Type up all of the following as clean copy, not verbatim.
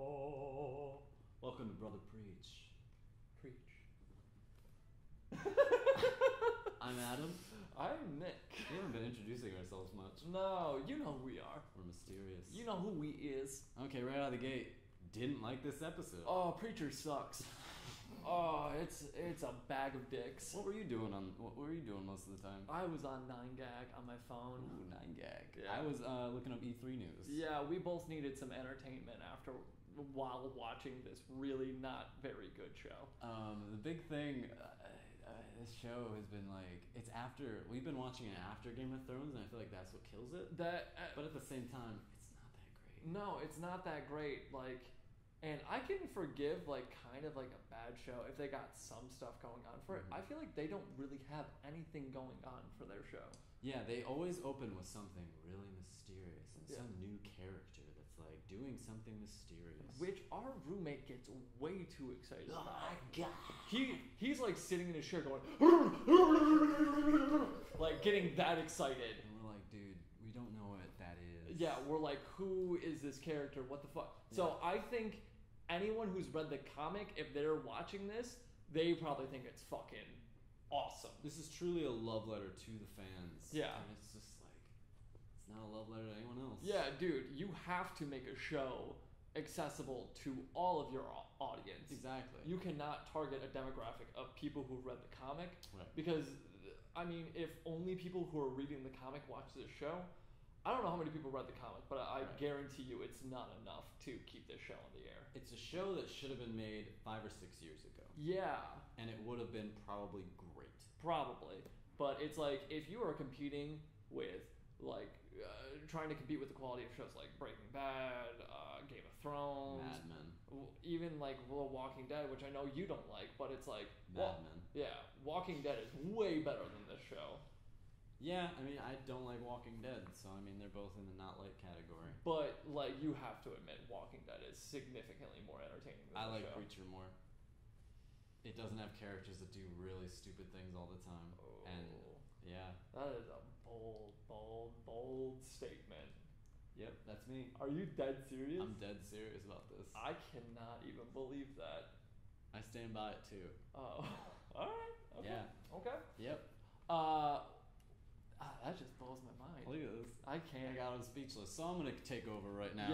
Oh. Welcome to Brother Preach. Preach. I'm Adam. I'm Nick. We haven't been introducing ourselves much. No, you know who we are. We're mysterious. You know who we is. Okay, right out of the gate. Didn't like this episode. Oh, Preacher sucks. Oh, it's a bag of dicks. What were you doing most of the time? I was on 9gag on my phone. Ooh, 9gag. Yeah. I was looking up E3 news. Yeah, we both needed some entertainment while watching this really not very good show. The big thing, this show has been like, we've been watching it after Game of Thrones, and I feel like that's what kills it. But at the same time, it's not that great. No, it's not that great. And I can forgive kind of a bad show if they got some stuff going on for it. Mm-hmm. I feel like they don't really have anything going on for their show. Yeah, they always open with something really mysterious and Yeah. some new character that's like doing something mysterious. Which our roommate gets way too excited Oh about. my god! He's like sitting in his chair going like getting that excited. And we're like, dude, we don't know what that is. Yeah, we're like, who is this character? What the fuck? Yeah. So I think anyone who's read the comic, if they're watching this, they probably think it's fucking awesome. This is truly a love letter to the fans. Yeah. And it's just like, it's not a love letter to anyone else. Yeah, dude, you have to make a show accessible to all of your audience. Exactly. You cannot target a demographic of people who read the comic. Right. Because, I mean, if only people who are reading the comic watch this show, I don't know how many people read the comic, but I guarantee you it's not enough to keep this show on the air. It's a show that should have been made 5 or 6 years ago. Yeah. And it would have been probably great. Probably. But it's like, if you are competing with, trying to compete with the quality of shows like Breaking Bad, Game of Thrones, Mad Men. even The Walking Dead, which I know you don't like, but it's like... Mad Men. Yeah, Walking Dead is way better than this show. Yeah, I mean, I don't like Walking Dead, so I mean, they're both in the not like category. But, you have to admit, Walking Dead is significantly more entertaining than I the like show. Preacher more. It doesn't have characters that do really stupid things all the time. Oh. And, yeah. That is a bold statement. Yep, that's me. Are you dead serious? I'm dead serious about this. I cannot even believe that. I stand by it, too. Oh. Alright. Okay. Yeah. Okay. Yep. That just blows my mind. Look at this. I can't. I got him speechless, so I'm going to take over right now.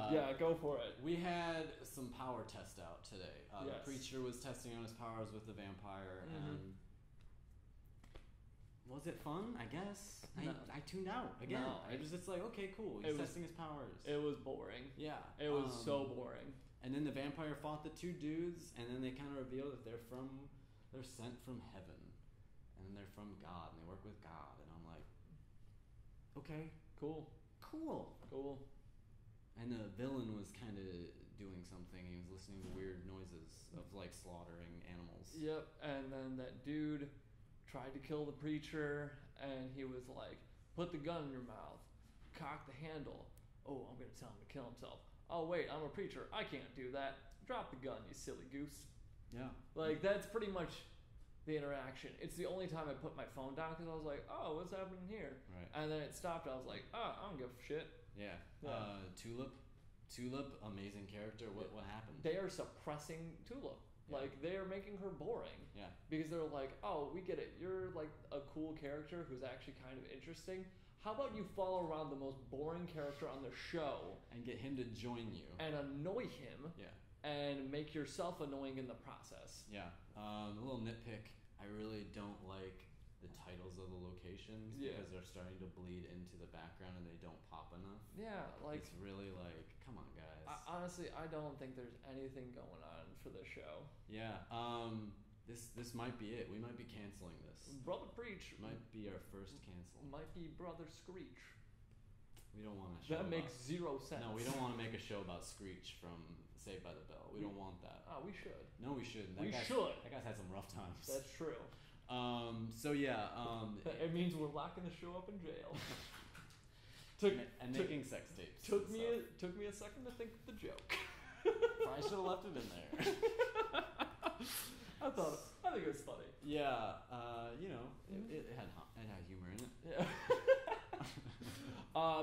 Yeah, go for it. We had some power test out today. Yes. The Preacher was testing on his powers with the vampire, and was it fun? I guess. No. I tuned out again. No. I was just like, okay, cool. He's testing his powers. It was boring. Yeah. It was so boring. And then the vampire fought the two dudes, and then they kind of revealed that they're sent from heaven, and then they're from God, and they work with God, and I'm like, okay, Cool. And the villain was kind of doing something. He was listening to weird noises of slaughtering animals. Yep, and then that dude tried to kill the preacher, and he was like, put the gun in your mouth, cock the handle. Oh, I'm going to tell him to kill himself. Oh, wait, I'm a preacher. I can't do that. Drop the gun, you silly goose. Yeah. That's pretty much the interaction. It's the only time I put my phone down because I was like, oh, what's happening here? Right. And then it stopped. I was like, oh, I don't give a shit. Yeah. Yeah. Tulip, amazing character. What happened? They are suppressing Tulip. Yeah. They are making her boring. Yeah. Because they're like, oh, we get it. You're a cool character who's actually kind of interesting. How about you follow around the most boring character on the show And get him to join you. and annoy him Yeah. and make yourself annoying in the process? Yeah. A little nitpick. I really don't like the titles of the locations because they're starting to bleed into the background and they don't pop enough. Yeah, It's really come on, guys. honestly, I don't think there's anything going on for this show. Yeah. This might be it. We might be canceling this. Brother Preach Might be our first cancel. might be Brother Screech. We don't want to show That makes zero sense. No, we don't want to make a show about Screech from Saved by the Bell. We don't want that. We should. No, we shouldn't. We should. That guy's had some rough times. That's true. So yeah. It means we're locking the show up in jail. Making sex tapes. Took me a second to think of the joke. Probably should have left it in there. I think it was funny. Yeah. It had humor in it. Yeah.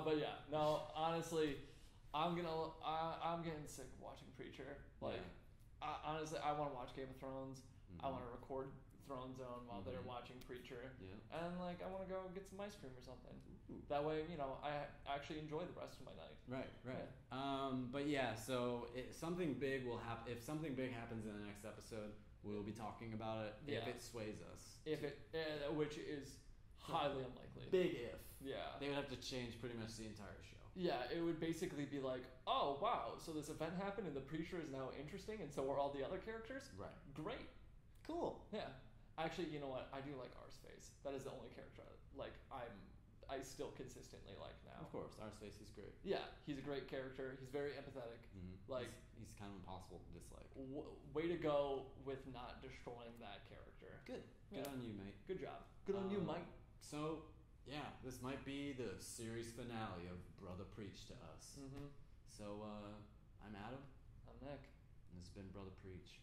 But yeah, no, honestly, I'm getting sick of watching Preacher. Like, honestly, I want to watch Game of Thrones. I want to record Throne Zone while they're watching Preacher. Yeah. And like, I want to go get some ice cream or something. Ooh. That way, I actually enjoy the rest of my night. Right. Yeah. But yeah, so something big will happen. If something big happens in the next episode, we'll be talking about it. Yeah. If it sways us. Which is highly unlikely. Big if. Yeah. They would have to change pretty much the entire show. Yeah, it would basically be like, oh wow, so this event happened and the Preacher is now interesting, and so are all the other characters. Right. Great. Cool. Yeah. Actually, you know what? I do like Arseface. That is the only character I still consistently like now. Of course, Arseface is great. Yeah, he's a great character. He's very empathetic. Mm-hmm. Like he's kind of impossible to dislike. Way to go with not destroying that character. Good. Good on you, mate. Good job. Good on you, Mike. So yeah, this might be the series finale of Brotha Preach to us. Mm-hmm. So I'm Adam. I'm Nick. And this has been Brotha Preach.